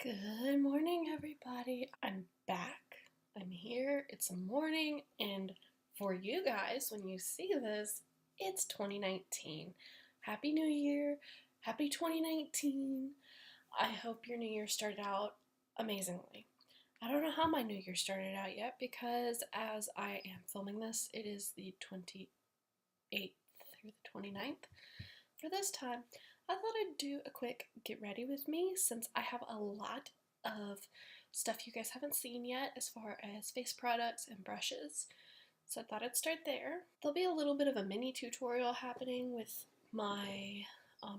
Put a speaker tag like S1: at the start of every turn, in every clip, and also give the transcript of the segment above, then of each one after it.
S1: Good morning, everybody. I'm back. I'm here. It's a morning, and for you guys, when you see this, it's 2019. Happy New Year. Happy 2019. I hope your New Year started out amazingly. I don't know how my New Year started out yet because as I am filming this, it is the 28th through the 29th. For this time, I thought I'd do a quick get ready with me since I have a lot of stuff you guys haven't seen yet as far as face products and brushes. So I thought I'd start there. There'll be a little bit of a mini tutorial happening with my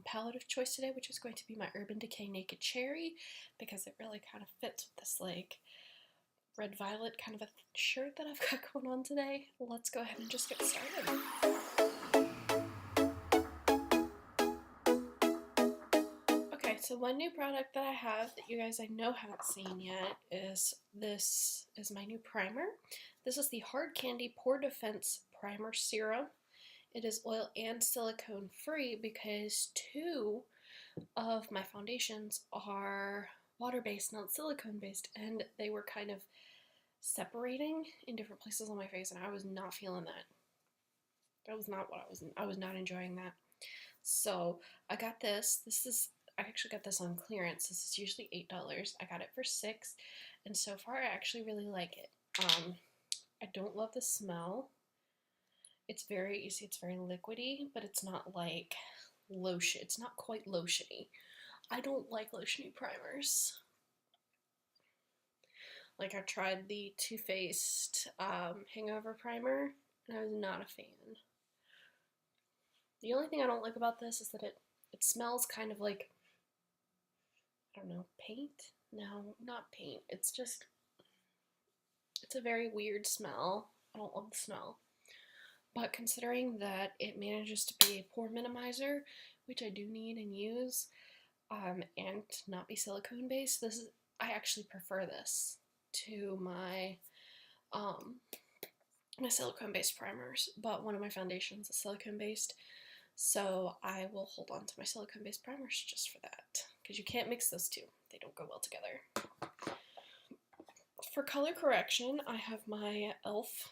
S1: palette of choice today, which is going to be my Urban Decay Naked Cherry because it really kind of fits with this like red violet kind of a shirt that I've got going on today. Let's go ahead and just get started. So one new product that I have that you guys I know haven't seen yet is this is my new primer. This is the Hard Candy Pore-Defense Primer Serum. It is oil and silicone free because two of my foundations are water-based, not silicone-based, and they were kind of separating in different places on my face, and I was not feeling that. That was not what I was not enjoying that. So I got this. I actually got this on clearance. This is usually $8. I got it for $6, and so far I actually really like it. I don't love the smell. It's very easy. It's very liquidy, but it's not like lotion. It's not quite lotiony. I don't like lotiony primers. Like I tried the Too Faced Hangover Primer, and I was not a fan. The only thing I don't like about this is that it smells kind of like, I don't know, paint? No, not paint. It's a very weird smell. I don't love the smell. But considering that it manages to be a pore minimizer, which I do need and use, and not be silicone based, I actually prefer this to my my silicone based primers. But one of my foundations is silicone based, so I will hold on to my silicone based primers just for that, because you can't mix those two. They don't go well together. For color correction, I have my e.l.f.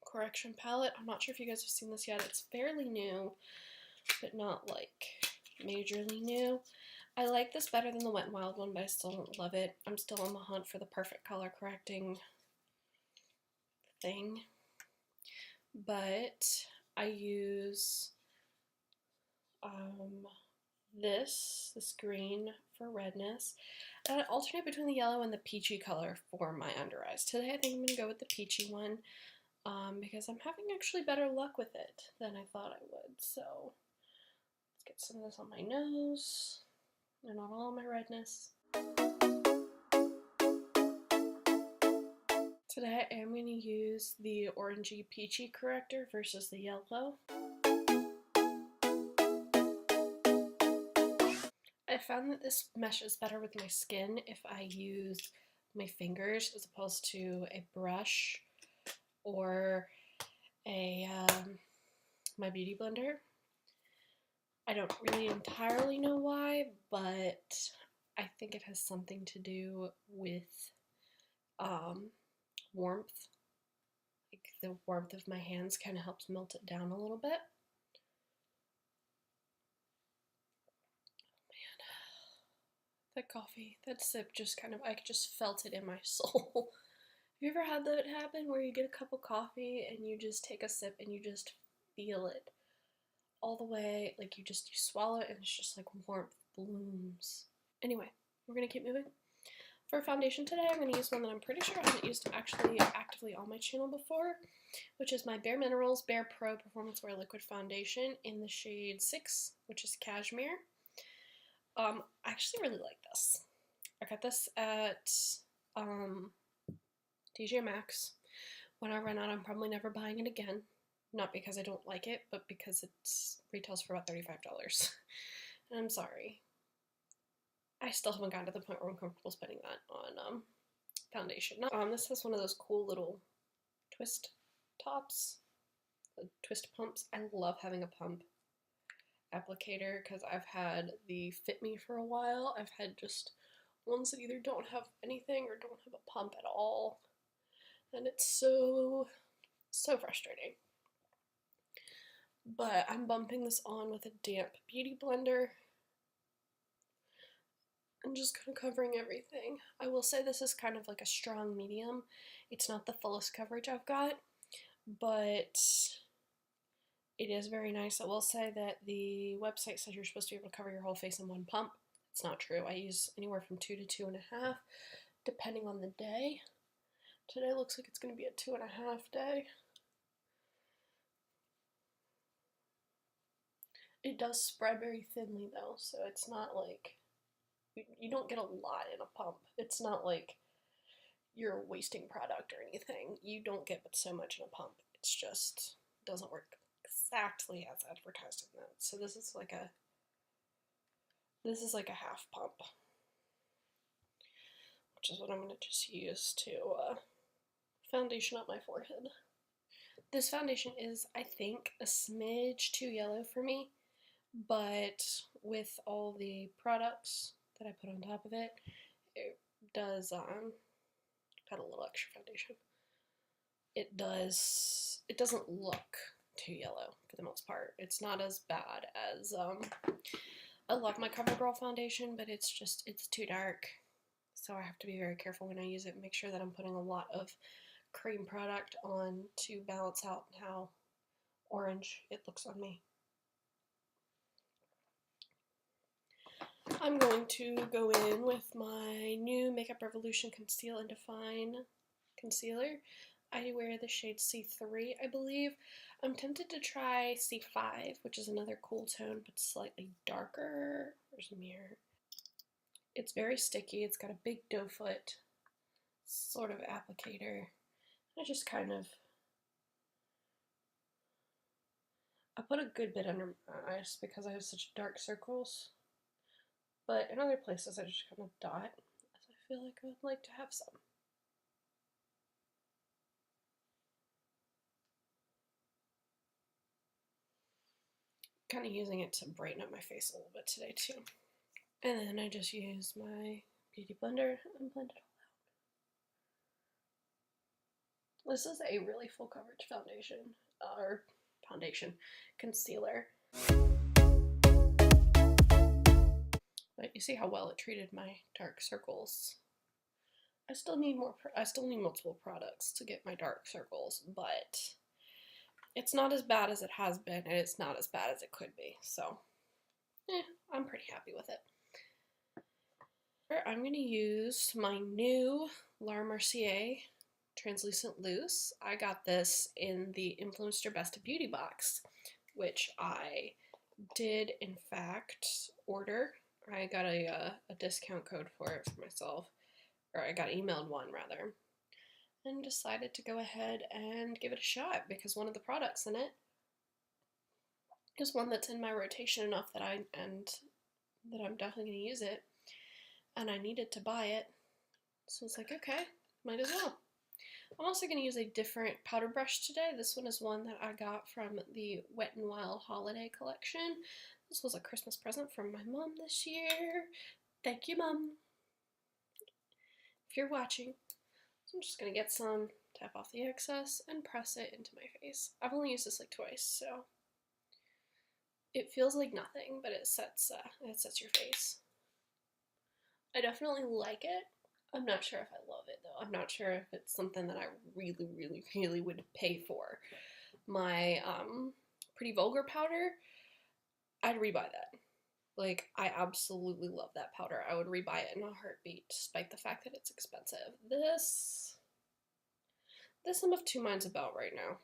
S1: correction palette. I'm not sure if you guys have seen this yet. It's fairly new, but not like majorly new. I like this better than the Wet n Wild one, but I still don't love it. I'm still on the hunt for the perfect color correcting thing. But I use this green for redness, and I alternate between the yellow and the peachy color for my under eyes. Today I think I'm going to go with the peachy one because I'm having actually better luck with it than I thought I would. So let's get some of this on my nose and on all my redness. Today I am going to use the orangey peachy corrector versus the yellow. I found that this meshes better with my skin if I use my fingers as opposed to a brush or my beauty blender. I don't really entirely know why, but I think it has something to do with warmth. Like the warmth of my hands kind of helps melt it down a little bit. That coffee, that sip just kind of, I just felt it in my soul. Have you ever had that happen where you get a cup of coffee and you just take a sip and you just feel it all the way, like you swallow it and it's just like warmth blooms. Anyway, we're gonna keep moving. For foundation today, I'm gonna use one that I'm pretty sure I haven't used actually actively on my channel before, which is my Bare Minerals BarePRO Performance Wear Liquid Foundation in the shade 6, which is Cashmere. I actually really like this. I got this at TJ Maxx. When I run out, I'm probably never buying it again. Not because I don't like it, but because it retails for about $35. And I'm sorry. I still haven't gotten to the point where I'm comfortable spending that on foundation. This has one of those cool little twist tops, twist pumps. I love having a pump applicator because I've had the Fit Me for a while. I've had just Ones that either don't have anything or don't have a pump at all. And it's so frustrating. But I'm bumping this on with a damp beauty blender. I'm just kind of covering everything. I will say this is kind of like a strong medium. It's not the fullest coverage I've got, but it is very nice. I will say that the website says you're supposed to be able to cover your whole face in one pump. It's not true. I use anywhere from 2 to 2.5, depending on the day. Today looks like it's going to be a 2.5 day. It does spread very thinly though, so it's not like, you don't get a lot in a pump. It's not like you're wasting product or anything. You don't get so much in a pump. It's just doesn't work exactly as advertised in that. So this is like a half pump, which is what I'm going to just use to foundation up my forehead. This foundation is, I think, a smidge too yellow for me, but with all the products that I put on top of it, it does, got a little extra foundation. It doesn't look too yellow for the most part. It's not as bad as, I love my CoverGirl foundation, but it's too dark. So I have to be very careful when I use it and make sure that I'm putting a lot of cream product on to balance out how orange it looks on me. I'm going to go in with my new Makeup Revolution Conceal and Define concealer. I wear the shade C3, I believe. I'm tempted to try C5, which is another cool tone, but slightly darker. There's a mirror. It's very sticky. It's got a big doe foot sort of applicator. I just kind of, I put a good bit under my eyes because I have such dark circles. But in other places I just kind of dot, as I feel like I would like to have some. Kind of using it to brighten up my face a little bit today too. And then I just use my beauty blender and blend it all out. This is a really full coverage foundation, or concealer. But you see how well it treated my dark circles. I still need multiple products to get my dark circles, but it's not as bad as it has been, and it's not as bad as it could be. So, I'm pretty happy with it. I'm going to use my new Mercier Translucent Loose. I got this in the Influencer Best of Beauty box, which I did in fact order. I got a discount code for it for myself, or I got emailed one rather, and decided to go ahead and give it a shot because one of the products in it is one that's in my rotation enough that I'm definitely going to use it, and I needed to buy it, so it's like, okay, might as well. I'm also going to use a different powder brush today. This one is one that I got from the Wet n Wild Holiday Collection. This was a Christmas present from my mom this year. Thank you, Mom, if you're watching. So I'm just going to get some, tap off the excess, and press it into my face. I've only used this like twice, so it feels like nothing, but it sets your face. I definitely like it. I'm not sure if I love it though. I'm not sure if it's something that I really, really, really would pay for. My Pretty Vulgar powder, I'd rebuy that. Like, I absolutely love that powder. I would rebuy it in a heartbeat, despite the fact that it's expensive. This I'm of two minds about right now.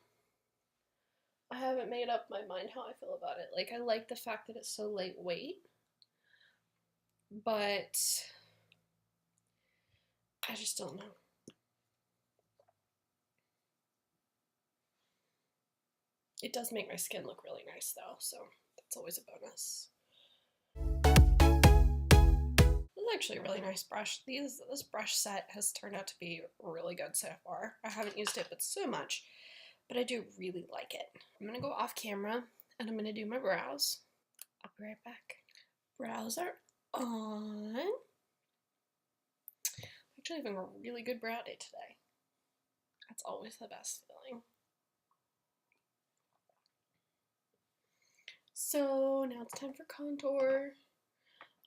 S1: I haven't made up my mind how I feel about it. Like, I like the fact that it's so lightweight, but I just don't know. It does make my skin look really nice though, so that's always a bonus. This is actually a really nice brush. This brush set has turned out to be really good so far. I haven't used it but so much, but I do really like it. I'm gonna go off camera and I'm gonna do my brows. I'll be right back. Brows are on. Actually having a really good brow day today. That's always the best feeling. So now it's time for contour.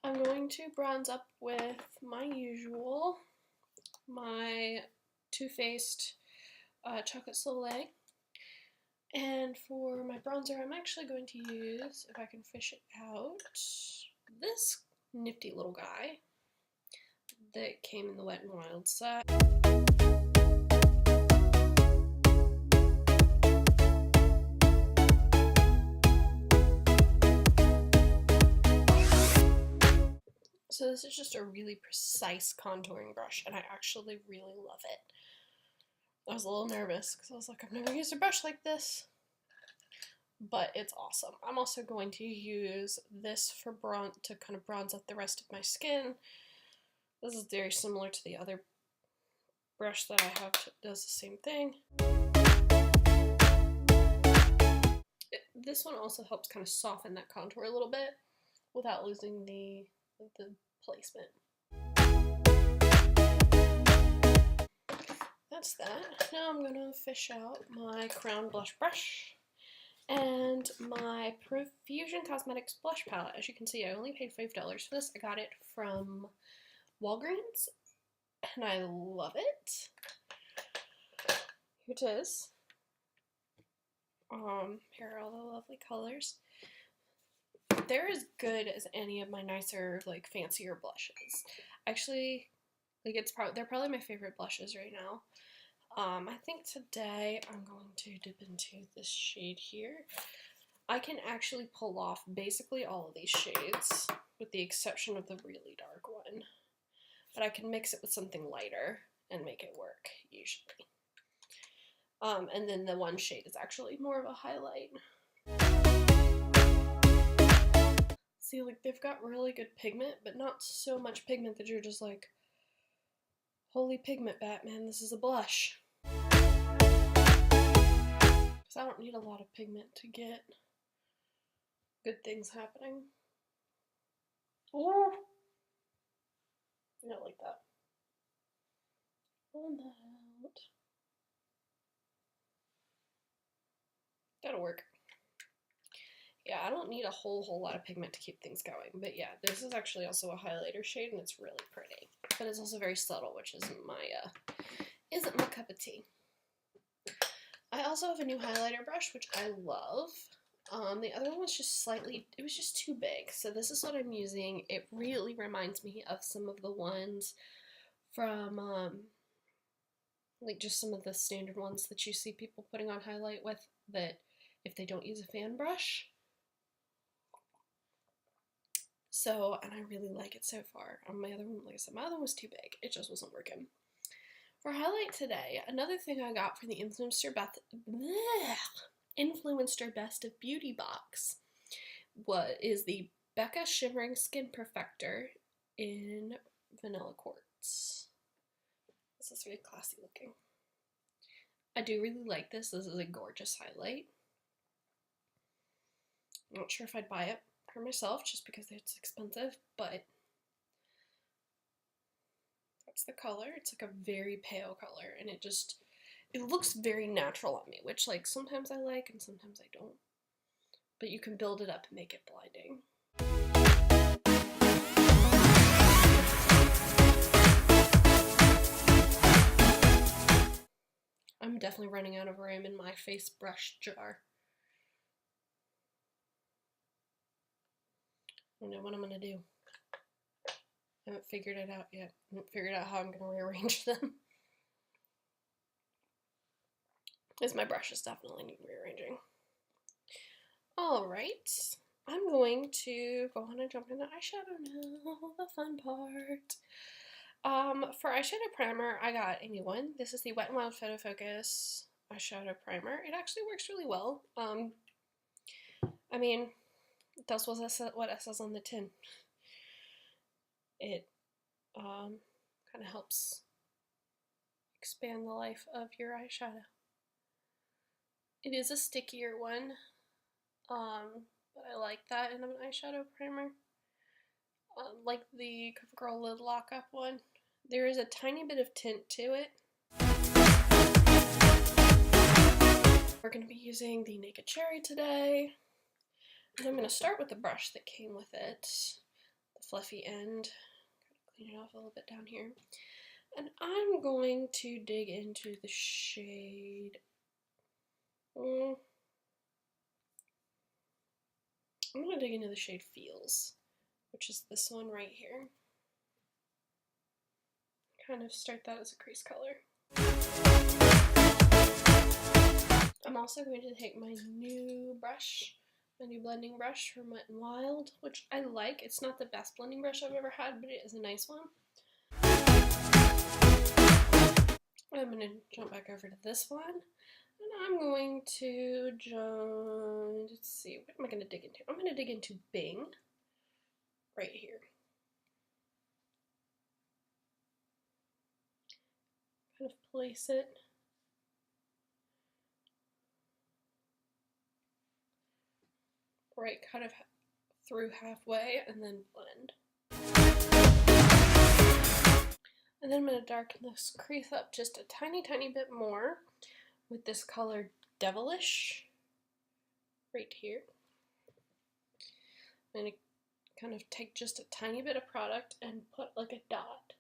S1: I'm going to bronze up with my usual, my Too Faced Chocolate Soleil. And for my bronzer, I'm actually going to use, if I can fish it out, this nifty little guy that came in the Wet n Wild set. So this is just a really precise contouring brush, and I actually really love it. I was a little nervous because I was like, I've never used a brush like this, but it's awesome. I'm also going to use this for to kind of bronze up the rest of my skin. This is very similar to the other brush that I have that does the same thing. This one also helps kind of soften that contour a little bit without losing the placement. That's that. Now I'm gonna fish out my Crown blush brush and my Profusion Cosmetics blush palette. As you can see, I only paid $5 for this. I got it from Walgreens, and I love it. Here it is. Here are all the lovely colors. They're as good as any of my nicer, like, fancier blushes. Actually, like, they're probably my favorite blushes right now. I think today I'm going to dip into this shade here. I can actually pull off basically all of these shades, with the exception of the really dark one. But I can mix it with something lighter and make it work, usually. And then the one shade is actually more of a highlight. See, like, they've got really good pigment, but not so much pigment that you're just like, holy pigment, Batman, this is a blush. Because I don't need a lot of pigment to get good things happening. Oh! I don't like that. Pull that out. That'll work. Yeah, I don't need a whole lot of pigment to keep things going, but yeah, this is actually also a highlighter shade, and it's really pretty. But it's also very subtle, which isn't my cup of tea. I also have a new highlighter brush, which I love. The other one was just it was just too big, so this is what I'm using. It really reminds me of some of the ones from, like, just some of the standard ones that you see people putting on highlight with, that if they don't use a fan brush. So, and I really like it so far. My other one, like I said, my other one was too big. It just wasn't working. For highlight today, another thing I got from the Influencer Best of Beauty box is the Becca Shimmering Skin Perfector in Vanilla Quartz. This is really classy looking. I do really like this. This is a gorgeous highlight. I'm not sure if I'd buy it for myself just because it's expensive, but that's the color. It's like a very pale color, and it looks very natural on me, which, like, sometimes I like and sometimes I don't. But you can build it up and make it blinding. I'm definitely running out of room in my face brush jar. I don't know what I'm going to do. I haven't figured it out yet. I haven't figured out how I'm going to rearrange them. Because my brushes definitely need rearranging. Alright, I'm going to go on and jump into eyeshadow now, the fun part. For eyeshadow primer, I got a new one. This is the Wet n Wild Photofocus eyeshadow primer. It actually works really well. I mean, it does what it says on the tin. It kind of helps expand the life of your eyeshadow. It is a stickier one, but I like that in an eyeshadow primer. Like the CoverGirl Lid Lockup one. There is a tiny bit of tint to it. We're going to be using the Naked Cherry today. And I'm going to start with the brush that came with it, the fluffy end. Clean it off a little bit down here. And I'm going to dig into the shade. I'm going to dig into the shade Feels, which is this one right here. Kind of start that as a crease color. I'm also going to take my new brush, my new blending brush from Wet n Wild, which I like. It's not the best blending brush I've ever had, but it is a nice one. I'm going to jump back over to this one, and I'm going to let's see, what am I going to dig into? I'm going to dig into Bing, right here. Kind of place it right kind of through halfway and then blend. And then I'm going to darken this crease up just a tiny bit more with this color Devilish right here. I'm going to kind of take just a tiny bit of product and put like a dot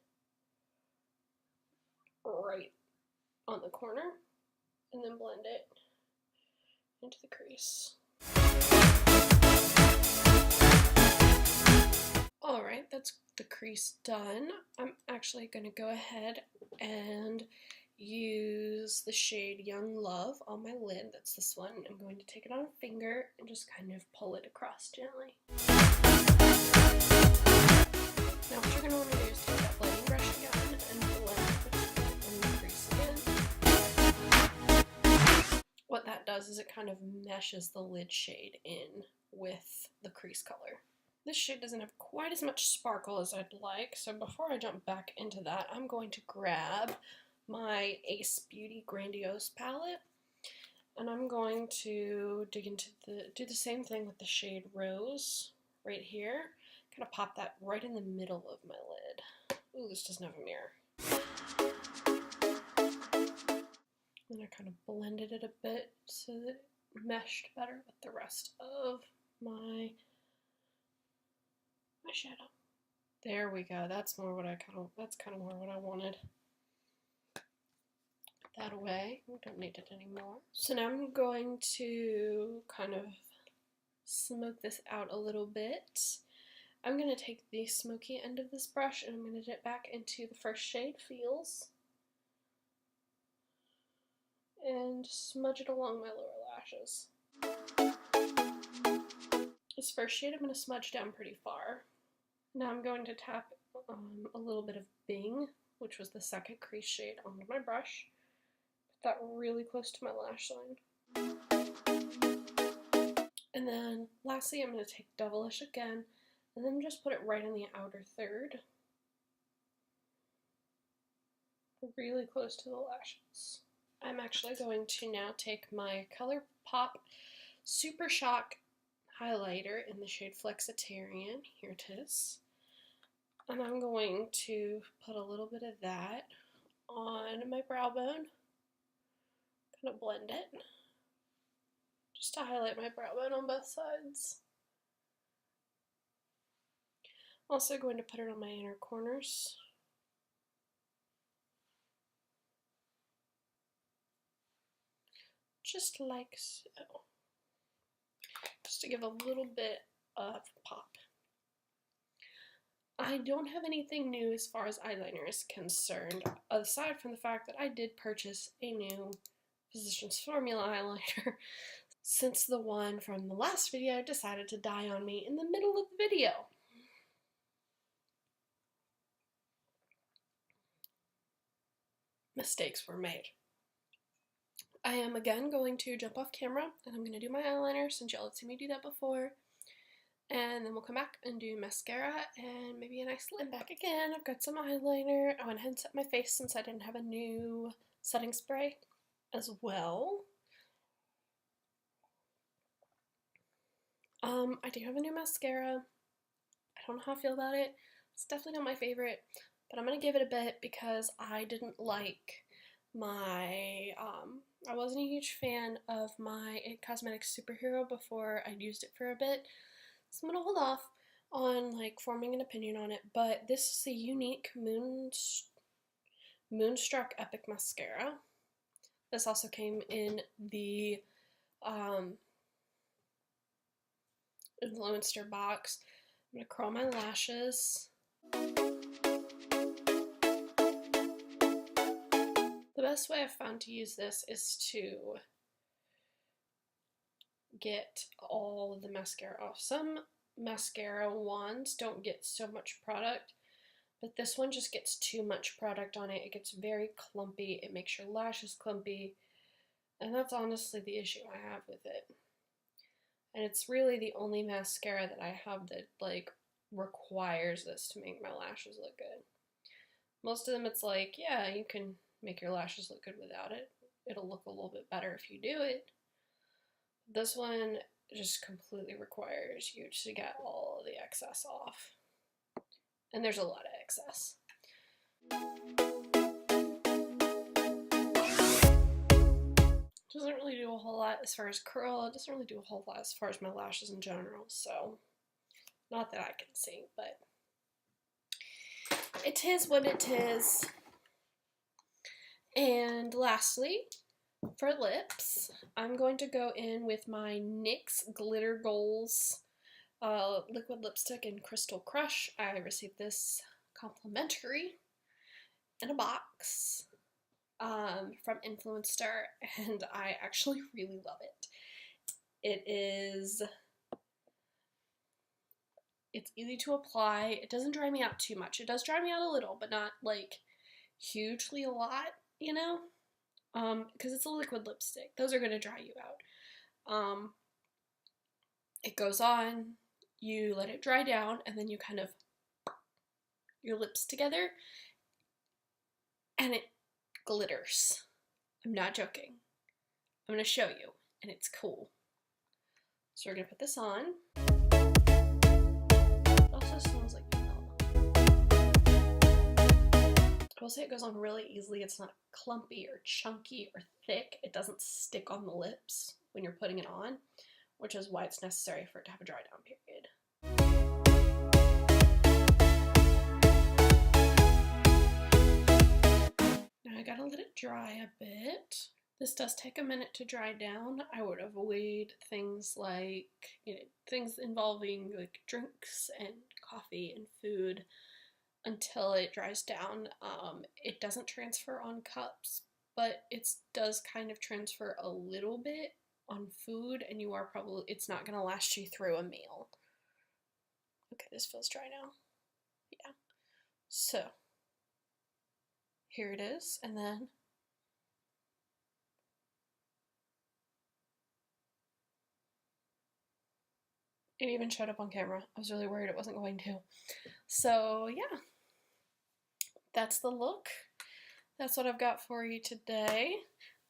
S1: right on the corner and then blend it into the crease. Alright, that's the crease done. I'm actually going to go ahead and use the shade Young Love on my lid. That's this one. I'm going to take it on a finger and just kind of pull it across gently. Now what you're going to want to do is take that blending brush again and blend in the crease again. What that does is it kind of meshes the lid shade in with the crease color. This shade doesn't have quite as much sparkle as I'd like, so before I jump back into that, I'm going to grab my Ace Beauty Grandiose palette, and I'm going to dig into do the same thing with the shade Rose right here. Kind of pop that right in the middle of my lid. Ooh, this doesn't have a mirror. Then I kind of blended it a bit so that it meshed better with the rest of my eyeshadow. There we go. That's more what that's kind of more what I wanted. Put that away. We don't need it anymore. So now I'm going to kind of smoke this out a little bit. I'm going to take the smoky end of this brush and I'm going to dip back into the first shade, Feels, and smudge it along my lower lashes. This first shade I'm going to smudge down pretty far. Now I'm going to tap a little bit of Bing, which was the second crease shade, onto my brush. Put that really close to my lash line. And then lastly I'm going to take Devilish again, and then just put it right in the outer third. Really close to the lashes. I'm actually going to now take my Colourpop Super Shock highlighter in the shade Flexitarian. Here it is. And I'm going to put a little bit of that on my brow bone. Kind of blend it. Just to highlight my brow bone on both sides. Also going to put it on my inner corners. Just like so. Just to give a little bit of pop. I don't have anything new as far as eyeliner is concerned, aside from the fact that I did purchase a new Physicians Formula eyeliner since the one from the last video decided to die on me in the middle of the video. Mistakes were made. I am again going to jump off camera and I'm going to do my eyeliner since y'all had seen me do that before. And then we'll come back and do mascara and maybe a nice lip. Back again, I've got some eyeliner. I went ahead and set my face since I didn't have a new setting spray as well. I do have a new mascara. I don't know how I feel about it. It's definitely not my favorite, but I'm going to give it a bit because I didn't like my, I wasn't a huge fan of my IT Cosmetics Superhero before I'd used it for a bit, so I'm going to hold off on like forming an opinion on it. But this is the Unique Moonstruck Epic Mascara. This also came in the Influencer box. I'm going to curl my lashes. The best way I've found to use this is to get all of the mascara off. Some mascara wands don't get so much product, but this one just gets too much product on it. It gets very clumpy. It makes your lashes clumpy, and that's honestly the issue I have with it. And it's really the only mascara that I have that like requires this to make my lashes look good. Most of them it's like, yeah, you can make your lashes look good without it. It'll look a little bit better if you do it. This one just completely requires you to get all the excess off. And there's a lot of excess. Doesn't really do a whole lot as far as curl. It doesn't really do a whole lot as far as my lashes in general. So, not that I can see, but it is what it is. And lastly, for lips, I'm going to go in with my NYX Glitter Goals liquid lipstick in Crystal Crush. I received this complimentary in a box from Influencer, and I actually really love it. It's easy to apply. It doesn't dry me out too much. It does dry me out a little, but not like hugely a lot, you know? Because it's a liquid lipstick. Those are going to dry you out. It goes on, you let it dry down, and then you kind of your lips together, and it glitters. I'm not joking. I'm going to show you, and it's cool. So we're going to put this on. It also smells like vanilla. I will say it goes on really easily. It's not clumpy or chunky or thick. It doesn't stick on the lips when you're putting it on, which is why it's necessary for it to have a dry down period. Now I gotta let it dry a bit. This does take a minute to dry down. I would avoid things like, things involving like drinks and coffee and food until it dries down. It doesn't transfer on cups, but it does kind of transfer a little bit on food, and it's not going to last you through a meal. Okay, this feels dry now. Yeah. So, here it is, and then it even showed up on camera. I was really worried it wasn't going to. So, yeah. That's the look. That's what I've got for you today.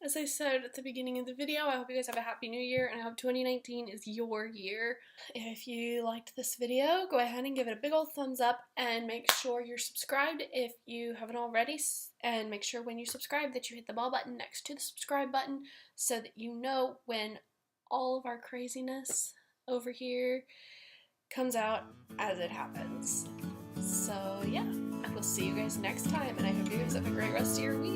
S1: As I said at the beginning of the video, I hope you guys have a happy new year, and I hope 2019 is your year. If you liked this video, go ahead and give it a big old thumbs up, and make sure you're subscribed if you haven't already, and make sure when you subscribe that you hit the bell button next to the subscribe button so that you know when all of our craziness over here comes out as it happens. So yeah, I will see you guys next time, and I hope you guys have a great rest of your week.